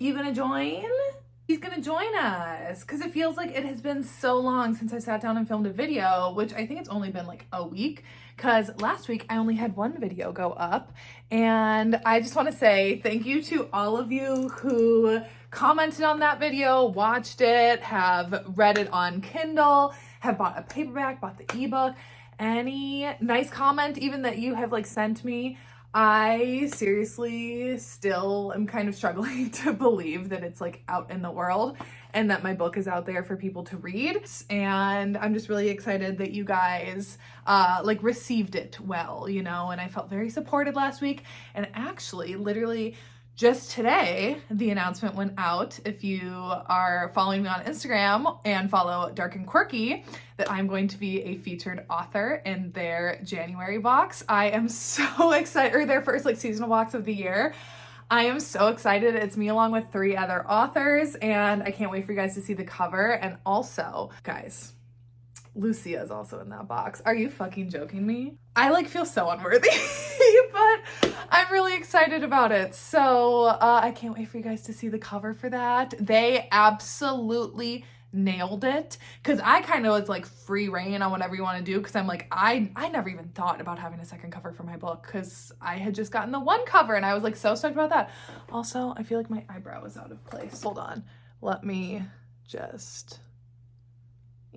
You gonna join? He's gonna join us because it feels like it has been so long since I sat down and filmed a video, which I think it's only been like a week because last week I only had one video go up. And I just want to say thank you to all of you who commented on that video, watched it, have read it on Kindle, have bought a paperback, bought the ebook. Any nice comment even that you have like sent me, I seriously still am kind of struggling to believe that it's like out in the world and that my book is out there for people to read. And I'm just really excited that you guys like received it well, you know, and I felt very supported last week. And actually, literally just today, the announcement went out, if you are following me on Instagram and follow Dark and Quirky, that I'm going to be a featured author in their January box. I am so excited, or their first like seasonal box of the year. I am so excited. It's me along with 3 other authors, and I can't wait for you guys to see the cover. And also, guys, Lucia is also in that box. Are you fucking joking me? I like feel so unworthy, but I'm really excited about it. So I can't wait for you guys to see the cover for that. They absolutely nailed it because I kind of was like free reign on whatever you want to do because I'm like, I never even thought about having a second cover for my book because I had just gotten the one cover and I was like so stoked about that. Also, I feel like my eyebrow is out of place. Hold on. Let me just...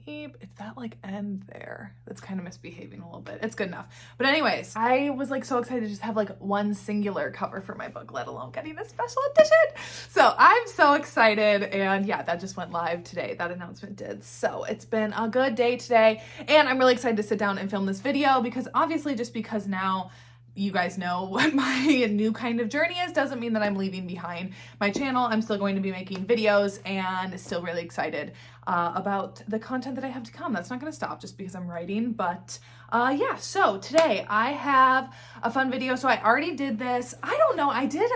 It's that like end there that's kind of misbehaving a little bit. It's good enough. But anyways, I was like so excited to just have like one singular cover for my book, let alone getting a special edition. So I'm so excited. And yeah, that just went live today. That announcement did. So it's been a good day today. And I'm really excited to sit down and film this video because obviously just because now you guys know what my new kind of journey is doesn't mean that I'm leaving behind my channel. I'm still going to be making videos and still really excited about the content that I have to come. That's not going to stop just because I'm writing, but yeah, so today I have a fun video. So I already did this. I don't know. I did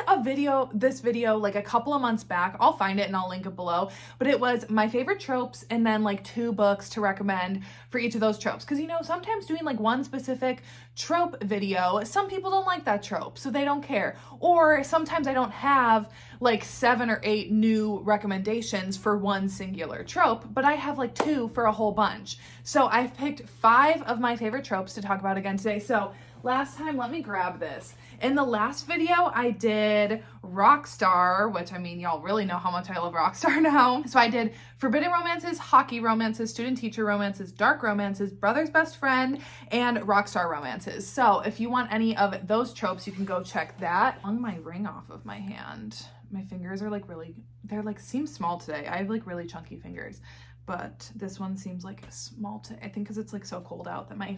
this video like a couple of months back. I'll find it and I'll link it below, but it was my favorite tropes and then like 2 books to recommend for each of those tropes. Cause you know, sometimes doing like one specific trope video, some people don't like that trope, so they don't care. Or sometimes I don't have like 7 or 8 new recommendations for one singular trope, but I have like 2 for a whole bunch. So I've picked 5 of my favorite tropes to talk about again today. So last time, let me grab this. In the last video, I did Rockstar, which I mean, y'all really know how much I love Rockstar now. So I did forbidden romances, hockey romances, student-teacher romances, dark romances, brother's best friend, and Rockstar romances. So if you want any of those tropes, you can go check that. I hung my ring off of my hand. My fingers are like really, they're like, seem small today. I have like really chunky fingers, but this one seems like small to, I think because it's like so cold out that my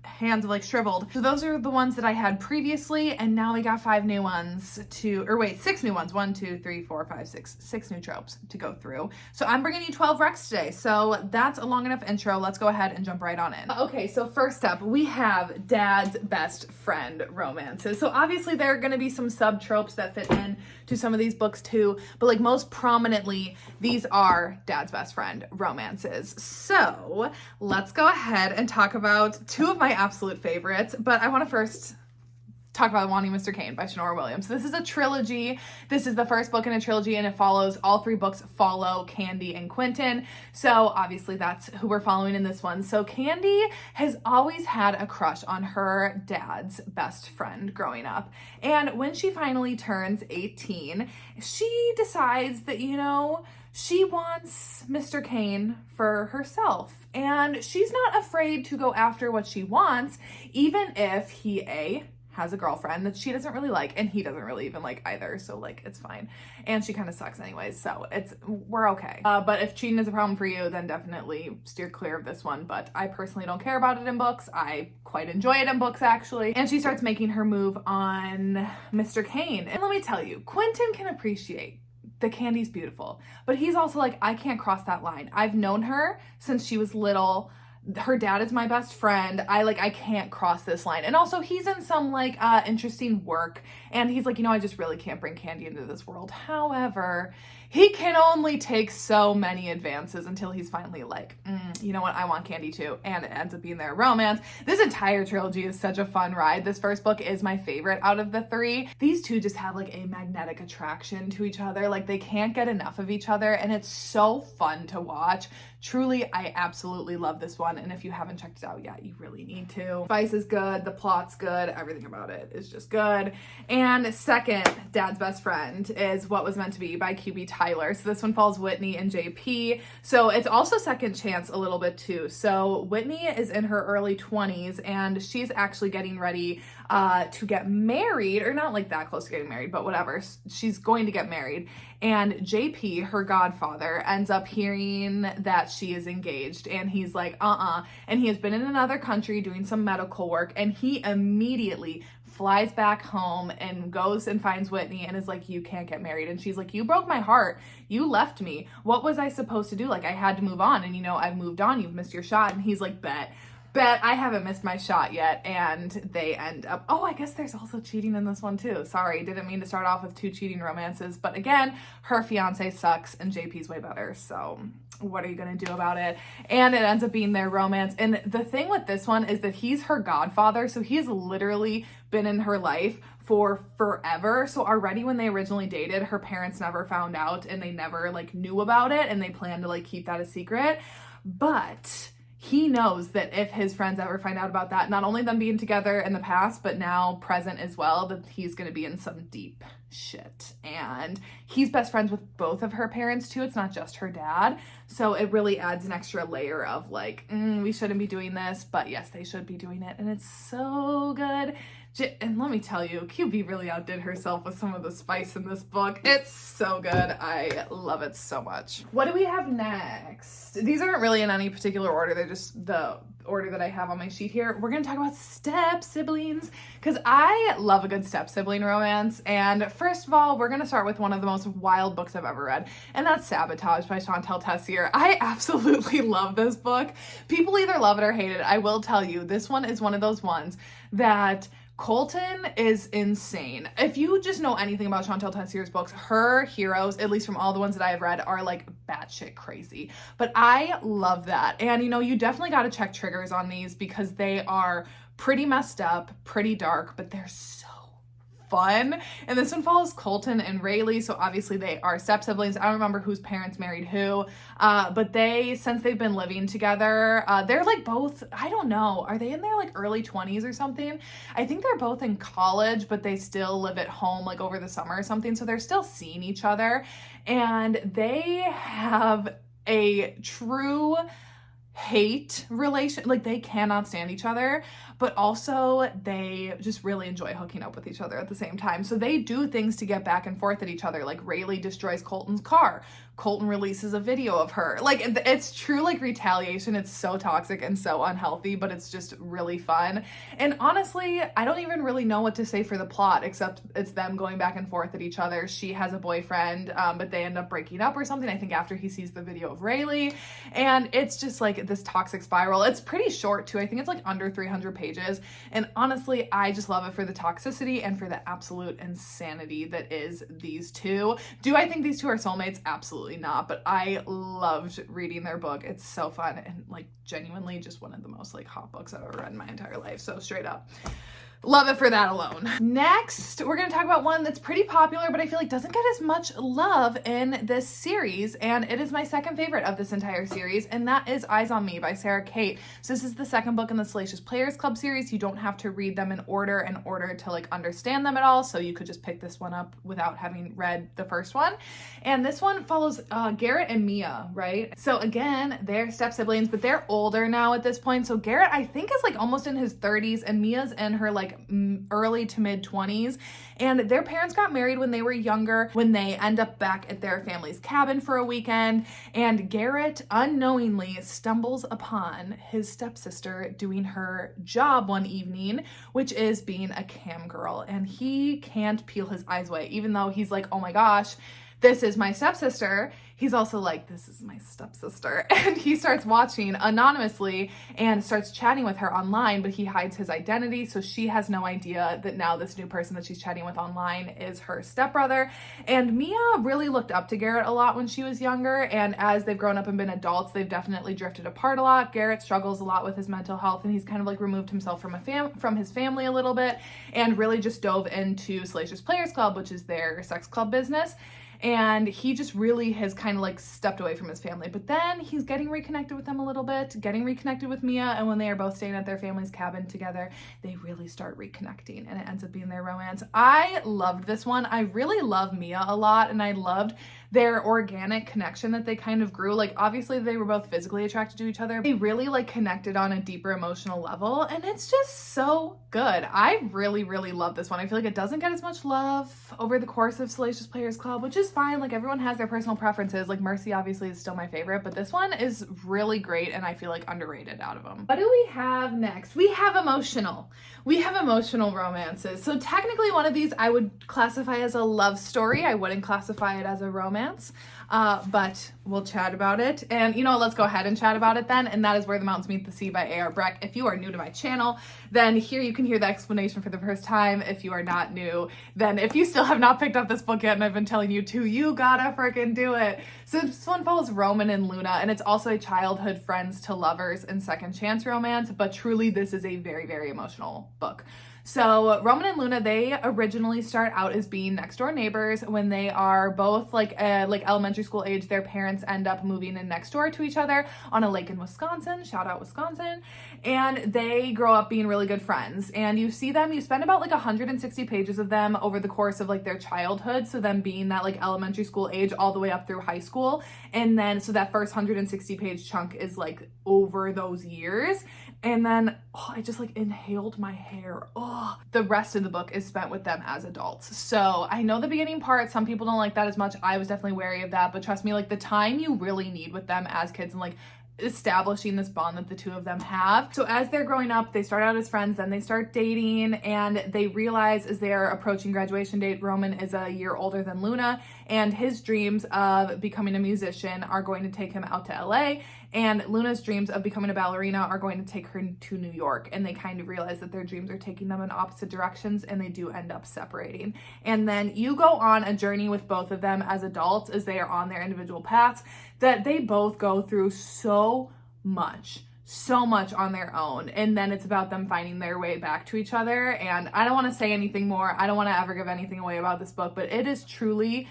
hands have like shriveled. So those are the ones that I had previously, and now we got 5 new ones to, or wait, 6 new ones. 1, 2, 3, 4, 5, 6. 6 new tropes to go through. So I'm bringing you 12 recs today. So that's a long enough intro. Let's go ahead and jump right on in. Okay, so first up, we have dad's best friend romances. So obviously there are going to be some sub tropes that fit in to some of these books too, but like most prominently, these are dad's best friend romances. So let's go ahead and talk about 2 of my absolute favorites, but I want to first talk about Wanting Mr. Kane by Shanora Williams. This is a trilogy. This is the first book in a trilogy, and it follows, all 3 books follow Candy and Quentin. So obviously that's who we're following in this one. So Candy has always had a crush on her dad's best friend growing up. And when she finally turns 18, she decides that, you know, she wants Mr. Kane for herself. And she's not afraid to go after what she wants, even if he, has a girlfriend that she doesn't really like, and he doesn't really even like either, so like it's fine. And she kind of sucks anyways, so we're okay. But if cheating is a problem for you, then definitely steer clear of this one. But I personally don't care about it in books. I quite enjoy it in books, actually. And she starts making her move on Mr. Kane. And let me tell you, Quentin can appreciate that Candy's beautiful, but he's also like, I can't cross that line. I've known her since she was little. Her dad is my best friend. I can't cross this line. And also he's in some like interesting work, and he's like, you know, I just really can't bring Candy into this world. However, he can only take so many advances until he's finally like, you know what, I want candy too. And it ends up being their romance. This entire trilogy is such a fun ride. This first book is my favorite out of the three. These two just have like a magnetic attraction to each other. Like they can't get enough of each other, and it's so fun to watch. Truly, I absolutely love this one, and if you haven't checked it out yet, you really need to. Spice is good, the plot's good, everything about it is just good. And second, Dad's Best Friend is What Was Meant to Be by QB Tyler. So this one follows Whitney and JP. So it's also second chance a little bit too. So Whitney is in her early 20s, and she's actually getting ready to get married, or not like that close to getting married, but whatever. She's going to get married. And JP, her godfather, ends up hearing that she is engaged, and he's like, and he has been in another country doing some medical work, and he immediately flies back home and goes and finds Whitney and is like, you can't get married. And she's like, you broke my heart. You left me. What was I supposed to do? Like, I had to move on, and I've moved on. You've missed your shot. And he's like, bet I haven't missed my shot yet. And they end up, I guess there's also cheating in this one too. Sorry, didn't mean to start off with two cheating romances, but again, her fiance sucks and JP's way better. So what are you gonna do about it? And it ends up being their romance. And the thing with this one is that he's her godfather, so he's literally been in her life for forever. So already when they originally dated, her parents never found out, and they never like knew about it, and they planned to like keep that a secret. But he knows that if his friends ever find out about that, not only them being together in the past, but now present as well, that he's going to be in some deep shit. And he's best friends with both of her parents too. It's not just her dad. So it really adds an extra layer of like, we shouldn't be doing this, but yes, they should be doing it. And it's so good. And let me tell you, QB really outdid herself with some of the spice in this book. It's so good. I love it so much. What do we have next? These aren't really in any particular order. They're just the order that I have on my sheet here. We're going to talk about step siblings, because I love a good step sibling romance. And first of all, we're going to start with one of the most wild books I've ever read, and that's Sabotage by Chantal Tessier. I absolutely love this book. People either love it or hate it. I will tell you, this one is one of those ones that Colton is insane. If you just know anything about Chantal Tessier's books, her heroes, at least from all the ones that I have read, are like batshit crazy. But I love that. And you definitely got to check triggers on these, because they are pretty messed up, pretty dark, but they're so fun. And this one follows Colton and Rayleigh, so obviously they are step siblings. I don't remember whose parents married who, but since they've been living together, they're like both, I don't know, are they in their like early 20s or something? I think they're both in college, but they still live at home like over the summer or something, so they're still seeing each other, and they have a true hate relation, like they cannot stand each other, but also they just really enjoy hooking up with each other at the same time. So they do things to get back and forth at each other, like Rayleigh destroys Colton's car, Colton releases a video of her. Like, it's true like retaliation. It's so toxic and so unhealthy, but it's just really fun. And honestly, I don't even really know what to say for the plot, except it's them going back and forth at each other. She has a boyfriend, but they end up breaking up or something, I think, after he sees the video of Rayleigh. And it's just like this toxic spiral. It's pretty short too. I think it's like under 300 pages. And honestly, I just love it for the toxicity and for the absolute insanity that is these two. Do I think these two are soulmates? Absolutely not, but I loved reading their book. It's so fun, and like genuinely just one of the most like hot books I've ever read in my entire life. So straight up, love it for that alone. Next, we're going to talk about one that's pretty popular, but I feel like doesn't get as much love in this series, and it is my second favorite of this entire series, and that is Eyes on Me by Sarah Kate. So this is the second book in the Salacious Players Club series. You don't have to read them in order to like understand them at all, so you could just pick this one up without having read the first one. And this one follows Garrett and Mia, right? So again, they're step siblings, but they're older now at this point. So Garrett, I think, is like almost in his 30s, and Mia's in her like early to mid 20s, and their parents got married when they were younger, when they end up back at their family's cabin for a weekend, and Garrett unknowingly stumbles upon his stepsister doing her job one evening, which is being a cam girl, and he can't peel his eyes away, even though he's like, oh my gosh, This Is My Stepsister, he's also like, this is my stepsister. And he starts watching anonymously and starts chatting with her online, but he hides his identity. So she has no idea that now this new person that she's chatting with online is her stepbrother. And Mia really looked up to Garrett a lot when she was younger. And as they've grown up and been adults, they've definitely drifted apart a lot. Garrett struggles a lot with his mental health, and he's kind of like removed himself from his family a little bit and really just dove into Salacious Players Club, which is their sex club business. And he just really has kind of like stepped away from his family. But then he's getting reconnected with them a little bit, getting reconnected with Mia. And when they are both staying at their family's cabin together, they really start reconnecting, and it ends up being their romance. I loved this one. I really love Mia a lot, and I loved their organic connection that they kind of grew. Like, obviously they were both physically attracted to each other. They really like connected on a deeper emotional level, and it's just so good. I really, really love this one. I feel like it doesn't get as much love over the course of Salacious Players Club, which is fine. Like, everyone has their personal preferences. Like, Mercy obviously is still my favorite, but this one is really great, and I feel like underrated out of them. What do we have next? We have emotional. We have emotional romances. So technically one of these I would classify as a love story. I wouldn't classify it as a romance, but we'll chat about it. And you know, let's go ahead and chat about it then. And that is Where the Mountains Meet the Sea by A.R. Breck. If you are new to my channel, then here you can hear the explanation for the first time. If you are not new, then if you still have not picked up this book yet and I've been telling you to, you gotta freaking do it. So this one follows Roman and Luna, and it's also a childhood friends to lovers and second chance romance, but truly this is a very, very emotional book. So Roman and Luna, they originally start out as being next door neighbors. When they are both like elementary school age, their parents end up moving in next door to each other on a lake in Wisconsin. Shout out Wisconsin. And they grow up being really good friends. And you see them, you spend about like 160 pages of them over the course of like their childhood. So them being that like elementary school age all the way up through high school. And then so that first 160 page chunk is like over those years. And then, I just like inhaled my hair. The rest of the book is spent with them as adults. So I know the beginning part, some people don't like that as much. I was definitely wary of that, but trust me, like the time you really need with them as kids and like establishing this bond that the two of them have. So as they're growing up, they start out as friends, then they start dating, and they realize as they are approaching graduation date, Roman is a year older than Luna, and his dreams of becoming a musician are going to take him out to LA, and Luna's dreams of becoming a ballerina are going to take her to New York. And they kind of realize that their dreams are taking them in opposite directions, and they do end up separating. And then you go on a journey with both of them as adults as they are on their individual paths that they both go through so much on their own. And then it's about them finding their way back to each other. And I don't want to say anything more. I don't want to ever give anything away about this book, but it is truly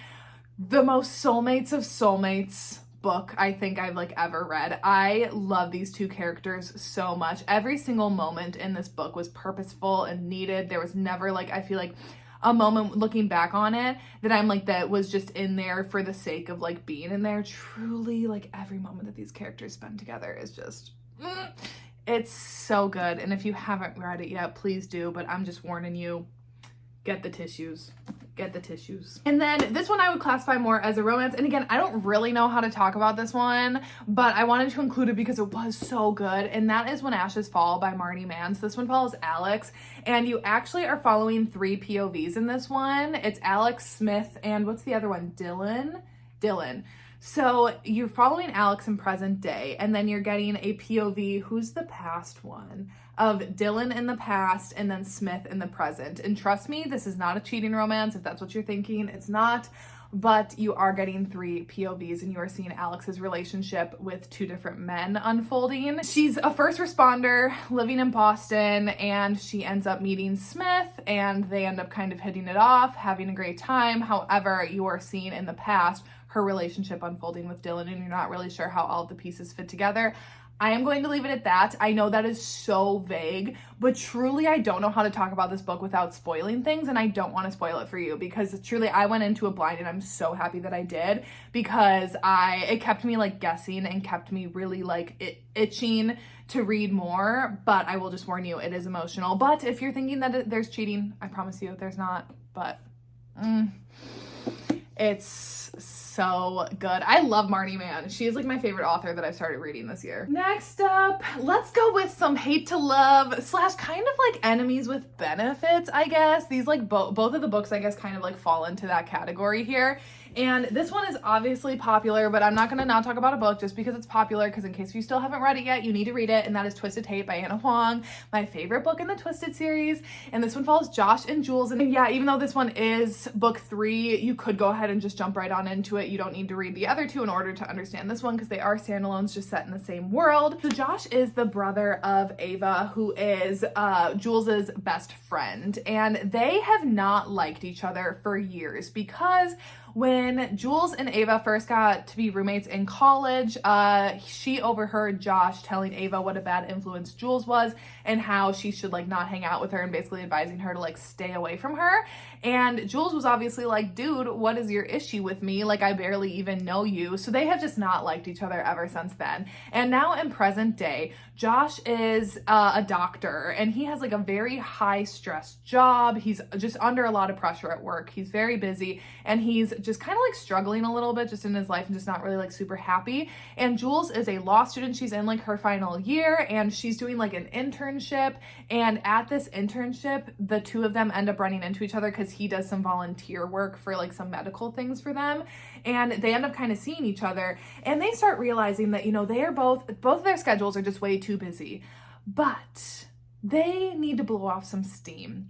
the most soulmates of soulmates book I think I've like ever read. I love these two characters so much. Every single moment in this book was purposeful and needed. There was never like, I feel like a moment looking back on it that I'm like, that was just in there for the sake of like being in there. Truly, like every moment that these characters spend together is just, it's so good. And if you haven't read it yet, please do, but I'm just warning you, get the tissues. Get the tissues. And then this one I would classify more as a romance. And again, I don't really know how to talk about this one, but I wanted to include it because it was so good. And that is When Ashes Fall by Marnie Mann. So this one follows Alex, and you actually are following 3 POVs in this one. It's Alex, Smith, and what's the other one? Dylan. So you're following Alex in present day, and then you're getting a POV, who's the past one, of Dylan in the past and then Smith in the present. And trust me, this is not a cheating romance. If that's what you're thinking, it's not. But you are getting 3 POVs, and you are seeing Alex's relationship with 2 different men unfolding. She's a first responder living in Boston, and she ends up meeting Smith, and they end up kind of hitting it off, having a great time. However, you are seeing in the past her relationship unfolding with Dylan, and you're not really sure how all of the pieces fit together. I am going to leave it at that. I know that is so vague, but truly I don't know how to talk about this book without spoiling things, and I don't want to spoil it for you because truly I went into it blind, and I'm so happy that I did because it kept me like guessing and kept me really like itching to read more. But I will just warn you, it is emotional. But if you're thinking that there's cheating, I promise you there's not, but it's so good. I love Marnie Mann. She is like my favorite author that I started reading this year. Next up, let's go with some hate to love / kind of like enemies with benefits, I guess. These like both of the books, I guess, kind of like fall into that category here. And this one is obviously popular, but I'm not going to not talk about a book just because it's popular, because in case you still haven't read it yet, you need to read it, and that is Twisted Hate by Anna Huang, my favorite book in the Twisted series. And this one follows Josh and Jules. And yeah, even though this one is book 3, you could go ahead and just jump right on into it. You don't need to read the other 2 in order to understand this one, because they are standalones just set in the same world. So Josh is the brother of Ava, who is Jules's best friend, and they have not liked each other for years, because when Jules and Ava first got to be roommates in college, she overheard Josh telling Ava what a bad influence Jules was and how she should like not hang out with her, and basically advising her to like stay away from her. And Jules was obviously like, dude, what is your issue with me? Like, I barely even know you. So they have just not liked each other ever since then. And now in present day, Josh is a doctor, and he has like a very high stress job. He's just under a lot of pressure at work. He's very busy, and he's just kind of like struggling a little bit just in his life and just not really like super happy. And Jules is a law student. She's in like her final year, and she's doing like an internship. And at this internship, the 2 of them end up running into each other because he does some volunteer work for like some medical things for them. And they end up kind of seeing each other, and they start realizing that, you know, they are both of their schedules are just way too busy, but they need to blow off some steam.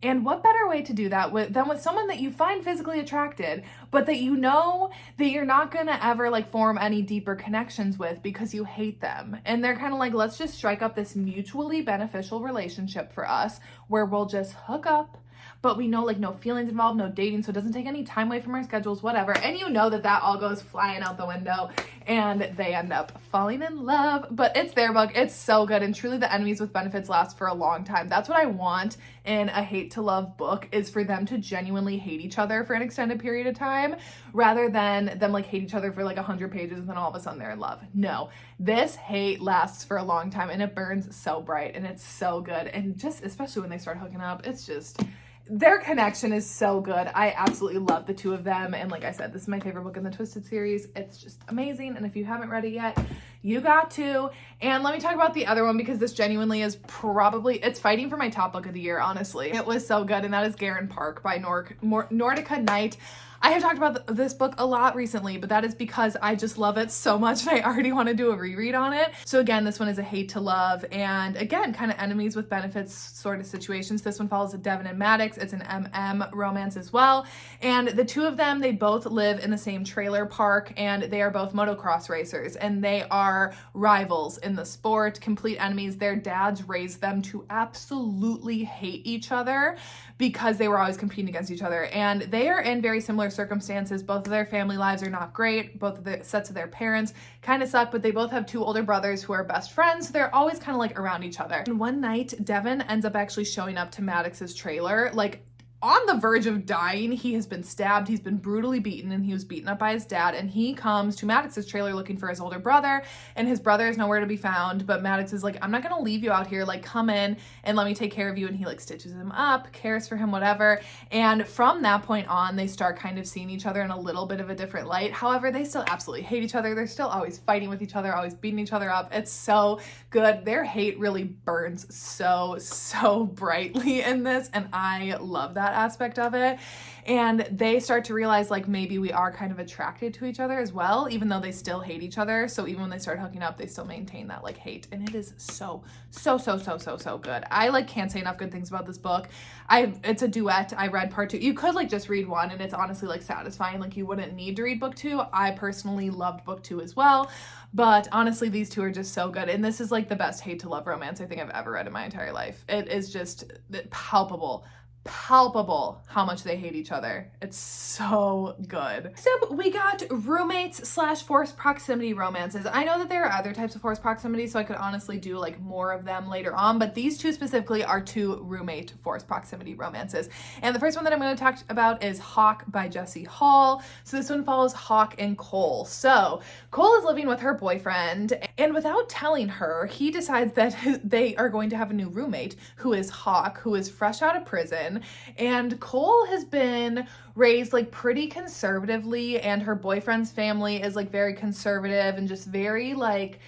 And what better way to do that than with someone that you find physically attracted, but that you know that you're not gonna ever like form any deeper connections with because you hate them. And they're kind of like, let's just strike up this mutually beneficial relationship for us where we'll just hook up, but we know like no feelings involved, no dating, so it doesn't take any time away from our schedules, whatever. And you know that all goes flying out the window, and they end up falling in love. But it's their book. It's so good, and truly the enemies with benefits last for a long time. That's what I want in a hate to love book, is for them to genuinely hate each other for an extended period of time, rather than them like hate each other for like 100 pages and then all of a sudden they're in love. No, this hate lasts for a long time, and it burns so bright, and it's so good. And just especially when they start hooking up, it's just, their connection is so good. I absolutely love the 2 of them. And like I said, this is my favorite book in the Twisted series. It's just amazing. And if you haven't read it yet, you got to. And let me talk about the other one, because this genuinely is probably, it's fighting for my top book of the year, honestly. It was so good. And that is Garen Park by Nordica Knight. I have talked about this book a lot recently, but that is because I just love it so much and I already want to do a reread on it. So again, this one is a hate to love, and again, kind of enemies with benefits sort of situations. This one follows Devin and Maddox. It's an MM romance as well. And the 2 of them, they both live in the same trailer park, and they are both motocross racers, and they are rivals in the sport, complete enemies. Their dads raised them to absolutely hate each other because they were always competing against each other. And they are in very similar circumstances. Both of their family lives are not great. Both of the sets of their parents kind of suck, but they both have 2 older brothers who are best friends. So they're always kind of like around each other. And one night, Devin ends up actually showing up to Maddox's trailer, like on the verge of dying. He has been stabbed, he's been brutally beaten, and he was beaten up by his dad. And he comes to Maddox's trailer looking for his older brother, and his brother is nowhere to be found. But Maddox is like, I'm not gonna leave you out here, like come in and let me take care of you. And he like stitches him up, cares for him, whatever. And from that point on, they start kind of seeing each other in a little bit of a different light. However, they still absolutely hate each other. They're still always fighting with each other, always beating each other up. It's so good. Their hate really burns so brightly in this, and I love that aspect of it. And they start to realize like maybe we are kind of attracted to each other as well, even though they still hate each other. So even when they start hooking up, they still maintain that like hate, and it is so good. I like can't say enough good things about this book. It's a duet. I read part 2. You could like just read 1, and it's honestly like satisfying. Like you wouldn't need to read book 2. I personally loved book 2 as well, but honestly these 2 are just so good. And this is like the best hate to love romance I think I've ever read in my entire life. It is just palpable how much they hate each other. It's so good. So we got roommates / forced proximity romances. I know that there are other types of forced proximity, so I could honestly do like more of them later on, but these 2 specifically are 2 roommate forced proximity romances. And the first one that I'm going to talk about is Hawk by Jessie Hall. So this one follows Hawk and Cole. So Cole is living with her boyfriend, and without telling her, he decides that they are going to have a new roommate who is Hawk, who is fresh out of prison. And Cole has been raised like pretty conservatively, and her boyfriend's family is like very conservative and just very like,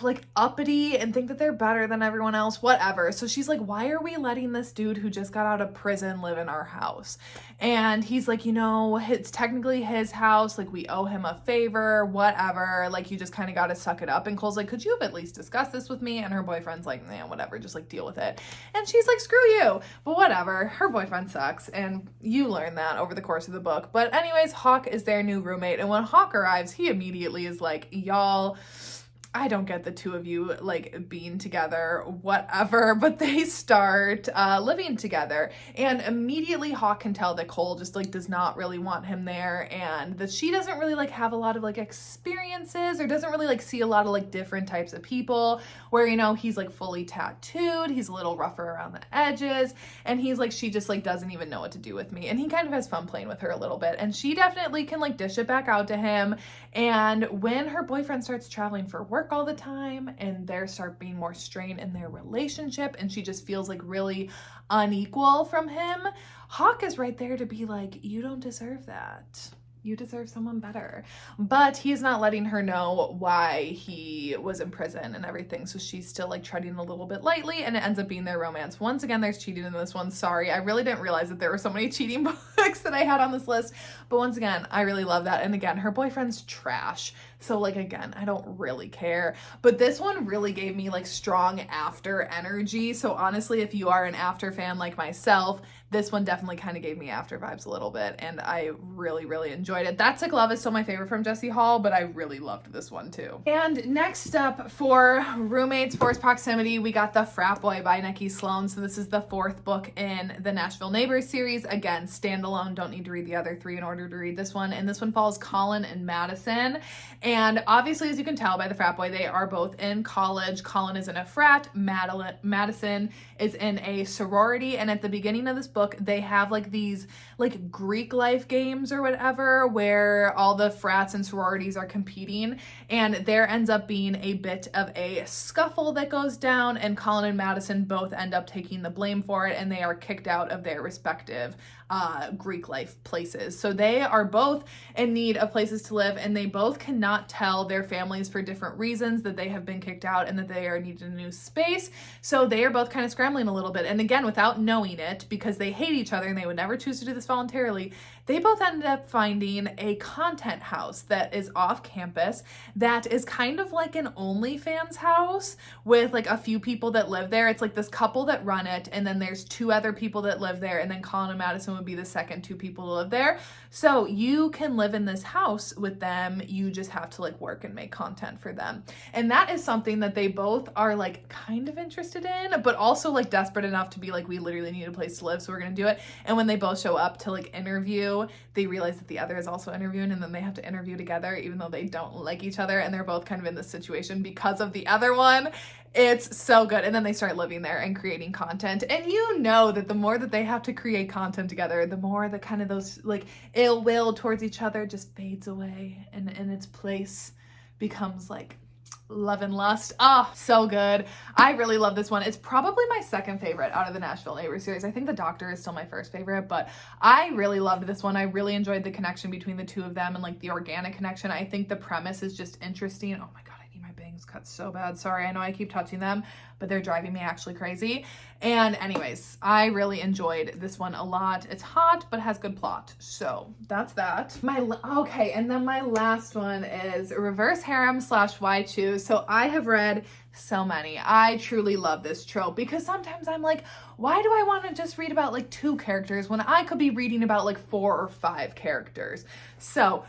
like uppity and think that they're better than everyone else, whatever. So she's like, why are we letting this dude who just got out of prison live in our house? And he's like, you know, it's technically his house, like we owe him a favor, whatever, like you just kind of got to suck it up. And Cole's like, could you have at least discussed this with me? And her boyfriend's like, nah, whatever, just like deal with it. And she's like, screw you, but whatever, her boyfriend sucks, and you learn that over the course of the book. But anyways, Hawk is their new roommate, and when Hawk arrives, he immediately is like, y'all, I don't get the two of you like being together, whatever, but they start living together, and immediately Hawk can tell that Cole just like does not really want him there, and that she doesn't really like have a lot of like experiences, or doesn't really like see a lot of like different types of people, where, you know, he's like fully tattooed, he's a little rougher around the edges, and he's like, she just like doesn't even know what to do with me, and he kind of has fun playing with her a little bit, and she definitely can like dish it back out to him. And when her boyfriend starts traveling for work all the time, and there start being more strain in their relationship, and she just feels like really unequal from him, Hawk is right there to be like, you don't deserve that. You deserve someone better. But he's not letting her know why he was in prison and everything. So she's still like treading a little bit lightly, and it ends up being their romance. Once again, there's cheating in this one. Sorry, I really didn't realize that there were so many cheating books that I had on this list. But once again, I really love that. And again, her boyfriend's trash. So like, again, I don't really care. But this one really gave me like strong after energy. So honestly, if you are an after fan like myself, this one definitely kind of gave me after vibes a little bit, and I really, really enjoyed it. That Sick Love is still my favorite from Jessie Hall, but I really loved this one too. And next up for Roommates, Forced Proximity, we got The Frat Boy by Nikki Sloan. So this is the fourth book in the Nashville Neighbors series. Again, standalone, don't need to read the other three in order to read this one. And this one follows Colin and Madison. And obviously, as you can tell by The Frat Boy, they are both in college. Colin is in a frat, Madison is in a sorority, and at the beginning of this book, they have like these like Greek life games or whatever, where all the frats and sororities are competing, and there ends up being a bit of a scuffle that goes down, and Colin and Madison both end up taking the blame for it, and they are kicked out of their respective Greek life places. So they are both in need of places to live, and they both cannot tell their families for different reasons that they have been kicked out and that they are needing a new space. So they are both kind of scrambling a little bit. And again, without knowing it, because they hate each other and they would never choose to do this voluntarily, they both ended up finding a content house that is off campus that is kind of like an OnlyFans house with like a few people that live there. It's like this couple that run it, and then there's two other people that live there, and then Colin and Madison would be the second two people to live there. So you can live in this house with them. You just have to like work and make content for them. And that is something that they both are like kind of interested in, but also like desperate enough to be like, we literally need a place to live, so we're gonna do it. And when they both show up to like interview, they realize that the other is also interviewing, and then they have to interview together even though they don't like each other, and they're both kind of in this situation because of the other one. It's so good. And then they start living there and creating content, and you know that the more that they have to create content together, the more the kind of those like ill will towards each other just fades away, and in its place becomes like love and lust. So good. I really love this one. It's probably my second favorite out of the Nashville Neighbors series. I think The Doctor is still my first favorite, but I really loved this one. I really enjoyed the connection between the two of them and like the organic connection. I think the premise is just interesting. Oh my God, I need my bangs cut so bad. Sorry, I know I keep touching them, but they're driving me actually crazy. And anyways, I really enjoyed this one a lot. It's hot, but has good plot. So that's that. Okay, and then my last one is Reverse Harem / Why Choose. So I have read so many. I truly love this trope, because sometimes I'm like, why do I want to just read about like 2 characters when I could be reading about like 4 or 5 characters? So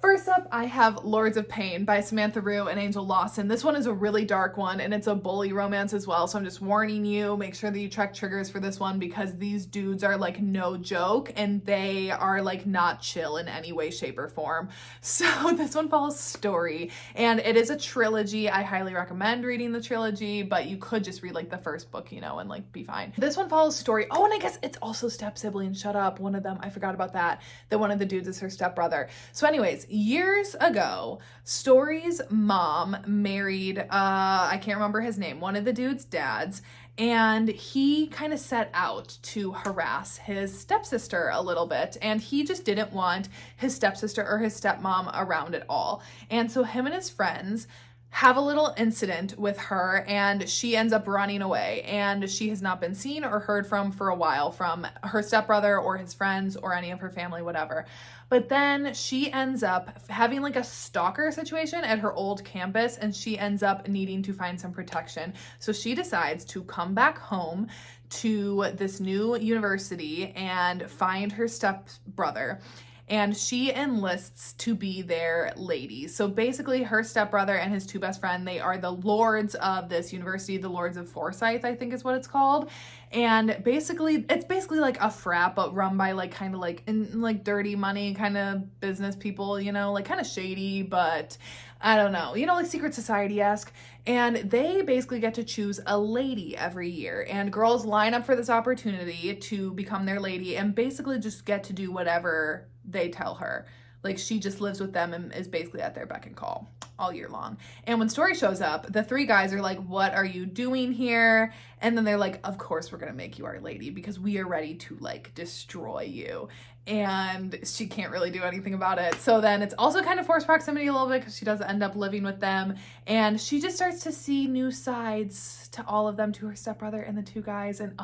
first up, I have Lords of Pain by Samantha Rue and Angel Lawson. This one is a really dark one, and it's a bully romance as well, so I'm just warning you, make sure that you check triggers for this one, because these dudes are like no joke, and they are like not chill in any way, shape, or form. So this one follows Story, and it is a trilogy. I highly recommend reading the trilogy, but you could just read like the first book, you know, and like be fine. This one follows Story. Oh, and I guess it's also Step Sibling. Shut up. One of them, I forgot about that one of the dudes is her stepbrother. So anyways, years ago, Story's mom married, I can't remember his name, one of the dude's dads, and he kind of set out to harass his stepsister a little bit, and he just didn't want his stepsister or his stepmom around at all. And so him and his friends have a little incident with her, and she ends up running away, and she has not been seen or heard from for a while from her stepbrother or his friends or any of her family, whatever. But then she ends up having like a stalker situation at her old campus, and she ends up needing to find some protection. So she decides to come back home to this new university and find her stepbrother, and she enlists to be their lady. So basically her stepbrother and his two best friends, they are the lords of this university, the Lords of Forsyth, I think is what it's called. And basically, it's basically like a frat, but run by like kind of like in like dirty money kind of business people, you know, like kind of shady, but I don't know, you know, like secret society-esque. And they basically get to choose a lady every year, and girls line up for this opportunity to become their lady and basically just get to do whatever they tell her. Like, she just lives with them and is basically at their beck and call all year long. And when Story shows up, the three guys are like, what are you doing here? And then they're like, of course we're gonna make you our lady because we are ready to like destroy you. And she can't really do anything about it. So then it's also kind of forced proximity a little bit because she does end up living with them. And she just starts to see new sides to all of them, to her stepbrother and the two guys. And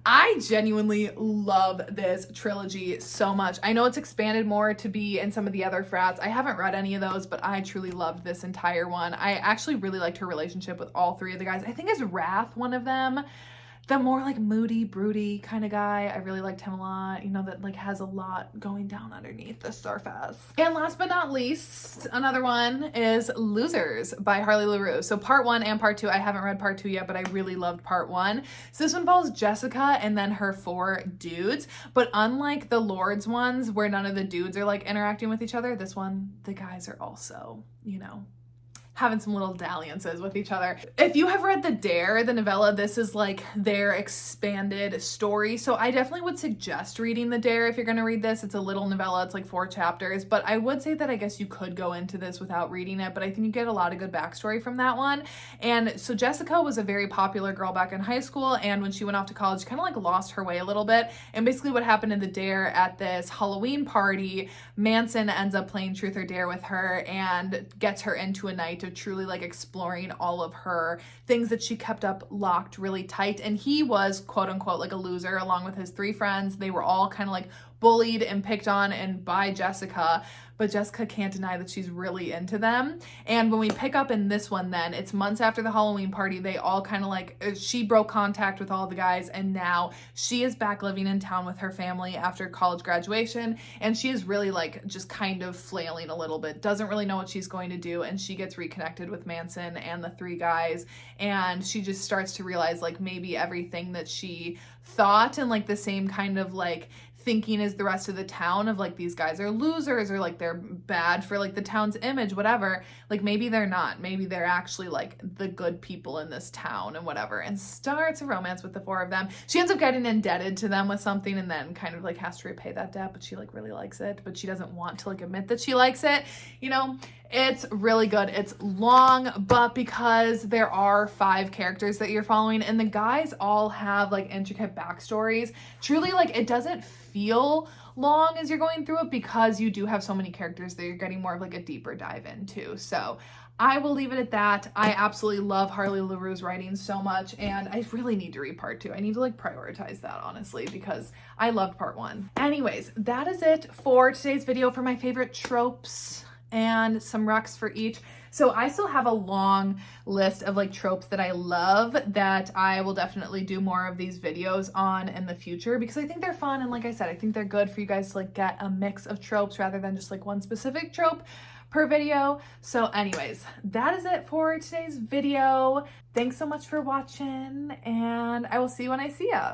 I genuinely love this trilogy so much. I know it's expanded more to be in some of the other frats. I haven't read any of those, but I truly loved this entire one. I actually really liked her relationship with all three of the guys. I think is Wrath one of them. The more like moody, broody kind of guy. I really liked him a lot, you know, that like has a lot going down underneath the surface. And last but not least, another one is Losers by Harley Laro. So part 1 and part 2, I haven't read part 2 yet, but I really loved part 1. So this one follows Jessica and then her 4 dudes. But unlike the Lords ones where none of the dudes are like interacting with each other, this one, the guys are also, you know, having some little dalliances with each other. If you have read the Dare, the novella, this is like their expanded story. So I definitely would suggest reading the Dare if you're gonna read this. It's a little novella, it's like 4 chapters, but I would say that I guess you could go into this without reading it, but I think you get a lot of good backstory from that one. And so Jessica was a very popular girl back in high school, and when she went off to college, kind of like lost her way a little bit. And basically what happened in the Dare, at this Halloween party, Manson ends up playing Truth or Dare with her and gets her into a night of truly like exploring all of her things that she kept up locked really tight. And he was quote unquote like a loser along with his 3 friends. They were all kind of like bullied and picked on and by Jessica, but Jessica can't deny that she's really into them. And when we pick up in this one, then it's months after the Halloween party, they all kind of like, she broke contact with all the guys, and now she is back living in town with her family after college graduation, and she is really like just kind of flailing a little bit, doesn't really know what she's going to do, and she gets reconnected with Manson and the 3 guys, and she just starts to realize like maybe everything that she thought and like the same kind of like thinking as the rest of the town of like these guys are losers or like they're bad for like the town's image, whatever, like maybe they're not, maybe they're actually like the good people in this town and whatever, and starts a romance with the 4 of them. She ends up getting indebted to them with something and then kind of like has to repay that debt, but she like really likes it, but she doesn't want to like admit that she likes it, you know. It's really good. It's long, but because there are 5 characters that you're following and the guys all have like intricate backstories, truly like it doesn't feel long as you're going through it because you do have so many characters that you're getting more of like a deeper dive into. So I will leave it at that. I absolutely love Harley Laroux's writing so much, and I really need to read part 2. I need to like prioritize that, honestly, because I loved part 1. Anyways, that is it for today's video for my favorite tropes and some recs for each. So I still have a long list of like tropes that I love that I will definitely do more of these videos on in the future because I think they're fun, and like I said, I think they're good for you guys to like get a mix of tropes rather than just like one specific trope per video. So anyways, that is it for today's video. Thanks so much for watching, and I will see you when I see ya.